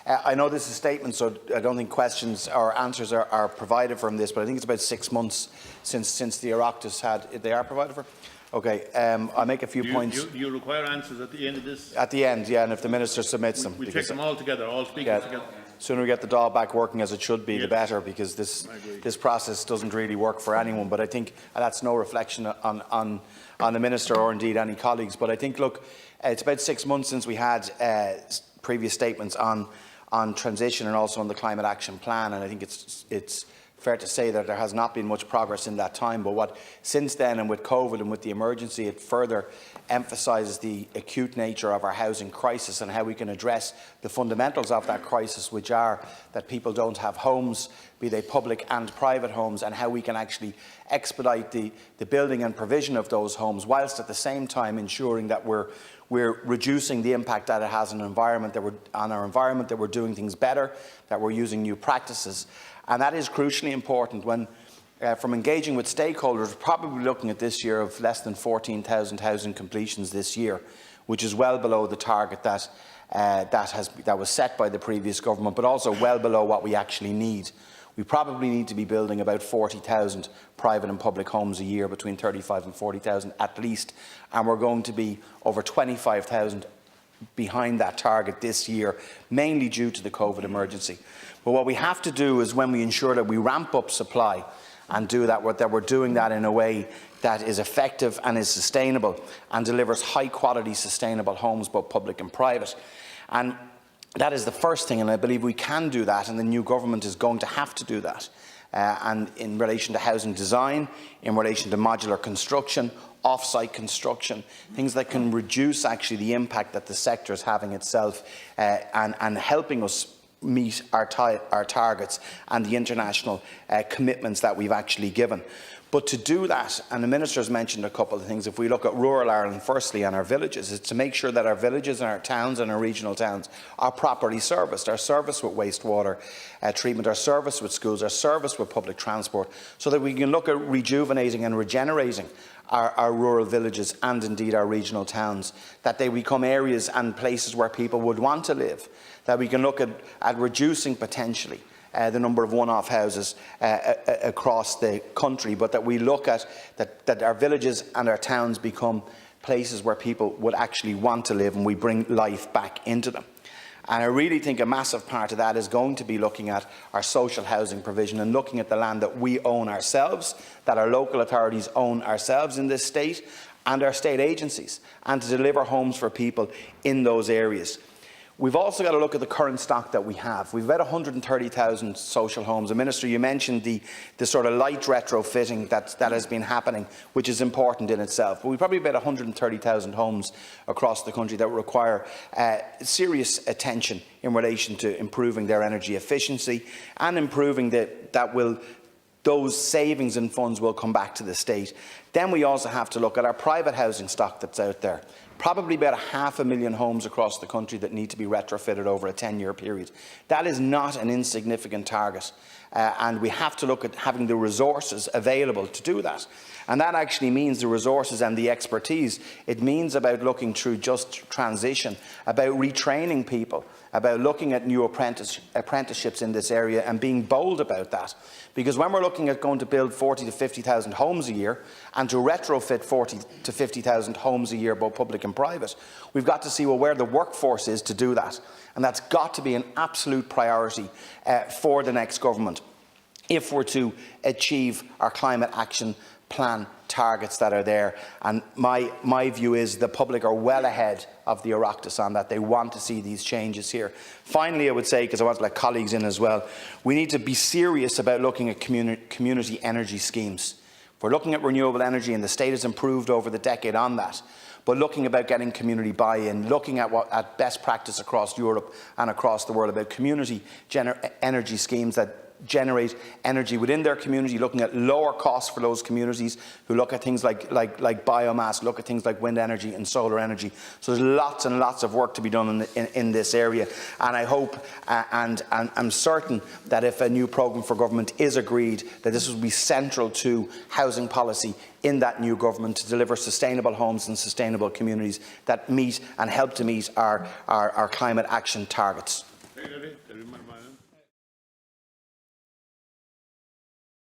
I know this is a statement, so I don't think questions or answers are provided from this, but I think it's about 6 months since the Oireachtas had. They are provided for? Okay, I'll make a few points. You require answers at the end of this? At the end, yeah, and if the Minister submits them. We take them all together, all speakers together. Sooner we get the DAW back working as it should be, the better, because this process doesn't really work for anyone. But I think that's no reflection on the Minister or indeed any colleagues. But I think, look, it's about 6 months since we had previous statements on transition and also on the Climate Action Plan, and I think it's fair to say that there has not been much progress in that time. But since then, and with COVID and with the emergency, it further emphasises the acute nature of our housing crisis and how we can address the fundamentals of that crisis, which are that people don't have homes, be they public and private homes, and how we can actually expedite the building and provision of those homes, whilst at the same time ensuring that we're reducing the impact that it has on our environment, that we're doing things better, that we're using new practices. And that is crucially important when, from engaging with stakeholders, we're probably looking at this year of less than 14,000 housing completions this year, which is well below the target that was set by the previous government, but also well below what we actually need. We probably need to be building about 40,000 private and public homes a year, between 35 and 40,000 at least, and we're going to be over 25,000 behind that target this year, mainly due to the COVID emergency. But what we have to do is, when we ensure that we ramp up supply and do that we're doing that in a way that is effective and is sustainable and delivers high-quality, sustainable homes, both public and private. And that is the first thing, and I believe we can do that, and the new government is going to have to do that. And in relation to housing design, in relation to modular construction, off-site construction, things that can reduce actually the impact that the sector is having itself, and helping us meet our targets and the international commitments that we've actually given. But to do that, and the Minister has mentioned a couple of things, if we look at rural Ireland firstly and our villages, is to make sure that our villages and our towns and our regional towns are properly serviced, are serviced with wastewater treatment, are serviced with schools, are serviced with public transport, so that we can look at rejuvenating and regenerating our rural villages and indeed our regional towns, that they become areas and places where people would want to live, that we can look at reducing potentially the number of one-off houses across the country, but that we look at that our villages and our towns become places where people would actually want to live, and we bring life back into them. And I really think a massive part of that is going to be looking at our social housing provision and looking at the land that we own ourselves, that our local authorities own ourselves in this state, and our state agencies, and to deliver homes for people in those areas. We've also got to look at the current stock that we have. We've about 130,000 social homes. And Minister, you mentioned the sort of light retrofitting that has been happening, which is important in itself. But we've probably about 130,000 homes across the country that require serious attention in relation to improving their energy efficiency and improving those savings and funds will come back to the state. Then we also have to look at our private housing stock that's out there. Probably about 500,000 homes across the country that need to be retrofitted over a 10-year period. That is not an insignificant target, and we have to look at having the resources available to do that. And that actually means the resources and the expertise. It means about looking through just transition, about retraining people, about looking at new apprenticeships in this area and being bold about that. Because when we're looking at going to build 40,000 to 50,000 homes a year and to retrofit 40,000 to 50,000 homes a year, both public and private, we've got to see where the workforce is to do that. And that's got to be an absolute priority for the next government if we're to achieve our climate action plan targets that are there. And my view is the public are well ahead of the Oireachtas on that. They want to see these changes here. Finally, I would say, because I want to let colleagues in as well, we need to be serious about looking at community energy schemes. We're looking at renewable energy, and the state has improved over the decade on that. But looking about getting community buy-in, looking at best practice across Europe and across the world about community energy schemes that generate energy within their community, looking at lower costs for those communities who look at things like biomass, look at things like wind energy and solar energy. So there's lots and lots of work to be done in this area, and I hope and I'm certain that if a new programme for government is agreed, that this will be central to housing policy in that new government to deliver sustainable homes and sustainable communities that meet and help to meet our climate action targets. Secretary, the Remand Ireland.